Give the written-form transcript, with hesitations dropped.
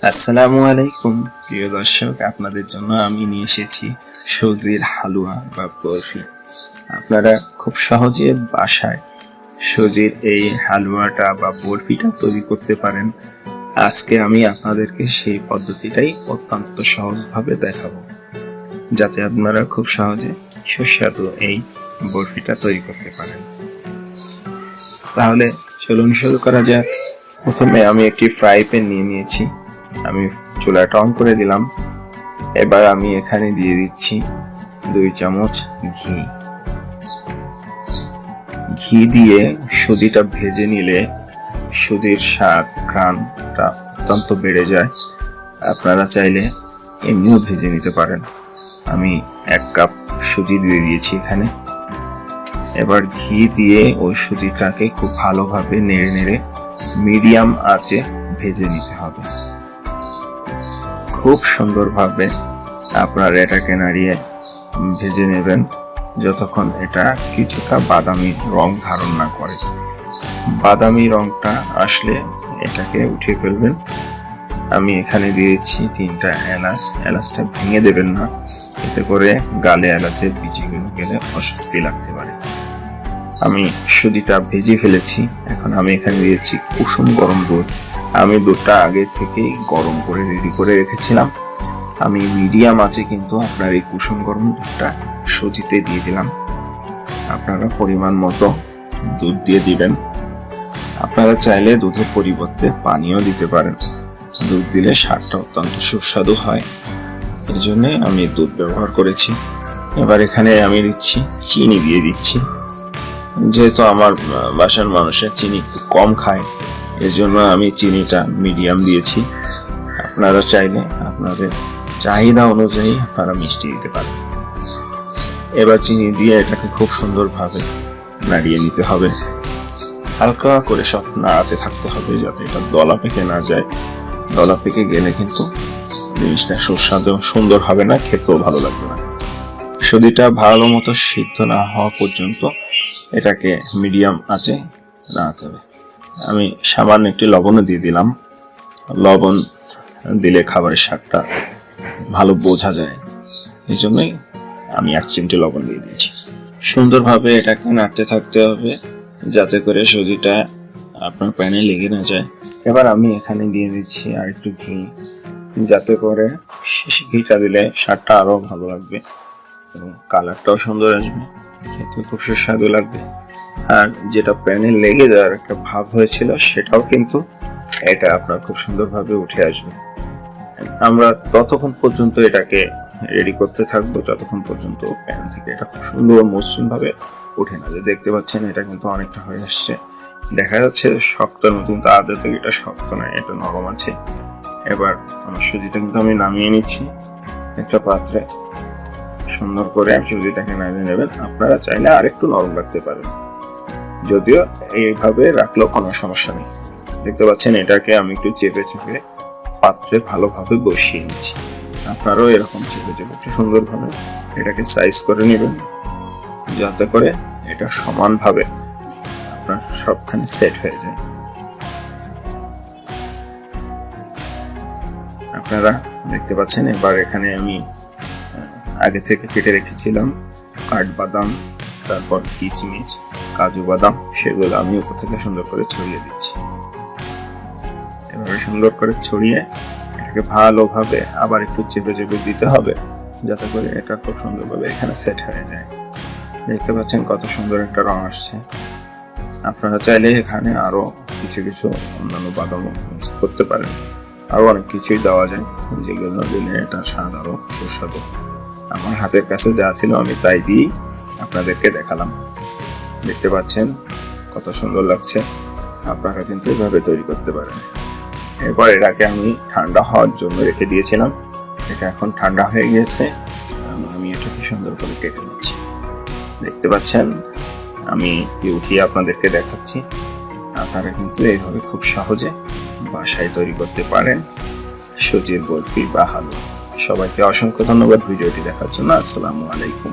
আসসালামু আলাইকুম প্রিয় দর্শক, আপনাদের জন্য আমি নিয়ে এসেছি সুজির হালুয়া বা বরফি। আপনারা খুব সহজে বাসায় সুজির এই হালুয়াটা বা বরফিটা তৈরি করতে পারেন। আজকে আমি আপনাদেরকে সেই পদ্ধতিটাই অত্যন্ত সহজভাবে দেখাবো, যাতে আপনারা খুব সহজে সুস্বাদু এই বরফিটা তৈরি করতে পারেন। তাহলে চলুন শুরু করা যাক। প্রথমে আমি একটি ফ্রাই প্যান নিয়ে নিয়েছি। আমি চুলাটা অন করে দিলাম। এবার আমি এখানে দিয়ে দিচ্ছি 2 চামচ ঘি দিয়ে সুজিটা ভেজে নিলে সুজির স্বাদ ঘ্রাণটা অত্যন্ত বেড়ে যায়। আপনারা চাইলে এমনিও ভেজে নিতে পারেন। আমি 1 কাপ সুজি দিয়ে দিয়েছি এখানে। এবার ঘি দিয়ে ওই সুজিটাকে খুব ভালোভাবে নেড়ে নেড়ে মিডিয়াম আঁচে ভেজে নিতে হবে। খুব সুন্দরভাবে আপনারা এটাকে নাড়িয়ে ভেজে নেবেন যতক্ষণ এটা কিছুটা বাদামি রং ধারণ না করে। বাদামি রংটা আসলে এটাকে উঠিয়ে ফেলবেন। আমি এখানে দিয়েছি 3টা এলাচ। এলাচটা ভেঙে দেবেন না, এতে করে গালে এলাচের বিচিগুলো গেলে অস্বস্তি লাগতে পারে। আমি সুজিটা ভেজে ফেলেছি। এখন আমি এখানে দিয়েছি কুসুম গরম দুধ। আমি দুধটা আগে থেকেই গরম করে রেডি করে রেখেছিলাম। আমি মিডিয়াম আঁচে কিন্তু আপনার এই কুসুম গরম দুধটা সুজিতে দিয়ে দিলাম। আপনারা পরিমাণ মতো দুধ দিয়ে দিবেন। আপনারা চাইলে দুধের পরিবর্তে পানিও দিতে পারেন। দুধ দিলে স্বাদটা অত্যন্ত সুস্বাদু হয়, এই জন্য আমি দুধ ব্যবহার করেছি। এবার এখানে আমি চিনি দিয়ে দিচ্ছি। যেহেতু আমার বাসার মানুষের চিনি একটু কম খায়, এর জন্য আমি চিনিটা মিডিয়াম দিয়েছি। আপনারা চাইলে আপনাদের চাহিদা অনুযায়ী আপনারা মিষ্টি দিতে পারেন। এবার চিনি দিয়ে এটাকে খুব সুন্দরভাবে নাড়িয়ে নিতে হবে। হালকা করে সব নাড়াতে থাকতে হবে যাতে এটা দলা পেকে না যায়। দলা পেকে গেলে কিন্তু জিনিসটা সুস্বাদু সুন্দর হবে না, খেতেও ভালো লাগবে না। সুজিটা ভালো মতো সিদ্ধ না হওয়া পর্যন্ত এটাকে মিডিয়াম আঁচে নাড়াতে হবে। আমি সামান্য একটি লবণও দিয়ে দিলাম। লবণ দিলে খাবারের স্বাদটা ভালো বোঝা যায়, এই জন্যই আমি 1 চিমটি লবণ দিয়ে দিয়েছি। সুন্দরভাবে এটাকে নাড়তে থাকতে হবে যাতে করে সুজিটা আপনার প্যানে লেগে না যায়। এবার আমি এখানে দিয়ে দিচ্ছি আর একটু ঘি, যাতে করে ঘিটা দিলে স্বাদটা আরো ভালো লাগবে এবং কালারটাও সুন্দর আসবে, খেতে খুব সুস্বাদু লাগবে। আর যেটা প্যানে লেগে যাওয়ার একটা ভাব হয়েছিল সেটাও কিন্তু এটা আপনার খুব সুন্দরভাবে উঠে আসবে। আমরা ততক্ষণ পর্যন্ত এটাকে রেডি করতে থাকবো যতক্ষণ পর্যন্ত প্যান থেকে এটা খুব সুন্দর মসৃণ ভাবে উঠে না যায়। দেখতে পাচ্ছেন এটা কিন্তু অনেকটা হয়ে আসছে। দেখা যাচ্ছে শক্ত নয়, কিন্তু আদৌ থেকে এটা শক্ত নয়, এটা নরম আছে। এবার আমার সুজিটা কিন্তু আমি নামিয়ে নিচ্ছি একটা পাত্রে। সুন্দর করে সুজিটাকে নামিয়ে নেবেন। আপনারা চাইলে আরেকটু নরম রাখতে পারেন, যদিও এইভাবে রাখলেও কোনো সমস্যা নেই। দেখতে পাচ্ছেন এটাকে আমি একটু চেপে চেপে পাত্রে ভালোভাবে বসিয়ে নিচ্ছি। আপনারাও এরকম চেপে চেপে একটু সুন্দরভাবে এটাকে সাইজ করে নেবেন, যাতে করে এটা সমানভাবে আপনার সবখানে সেট হয়ে যায়। আপনারা দেখতে পাচ্ছেন। এবার এখানে আমি আগে থেকে কেটে রেখেছিলাম কাঠবাদাম, তারপর কিচমিচ, কাজু বাদাম, সেগুলো আমি উপর থেকে সুন্দর করে ছড়িয়ে দিচ্ছি। এভাবে সুন্দর করে ছড়িয়ে এটাকে ভালোভাবে আবার একটু চেপে চেপে দিতে হবে, যাতে করে এটা খুব সুন্দরভাবে এখানে সেট হয়ে যায়। দেখতে পাচ্ছেন কত সুন্দর একটা রং আসছে। আপনারা চাইলে এখানে আরো কিছু কিছু অন্যান্য বাদাম মিক্স করতে পারেন। আরো অনেক কিছুই দেওয়া যায়, যেগুলো দিলে এটা স্বাদ আরো সুস্বাদু। আমার হাতের কাছে যা ছিল আমি তাই দিয়েই আপনাদেরকে দেখালাম। দেখতে পাচ্ছেন কত সুন্দর লাগছে। আপনারা কিন্তু এভাবে তৈরি করতে পারেন। এরপর এটাকে আমি ঠান্ডা হওয়ার জন্য রেখে দিয়েছিলাম। এটা এখন ঠান্ডা হয়ে গিয়েছে। আমি এটাকে সুন্দর করে কেটে নিচ্ছি। দেখতে পাচ্ছেন আমি উঠিয়ে আপনাদেরকে দেখাচ্ছি। আপনারা কিন্তু এইভাবে খুব সহজে বাসায় তৈরি করতে পারেন সুজির বরফি বা হালুয়া। সবাইকে অসংখ্য ধন্যবাদ ভিডিওটি দেখার জন্য। আসসালামু আলাইকুম।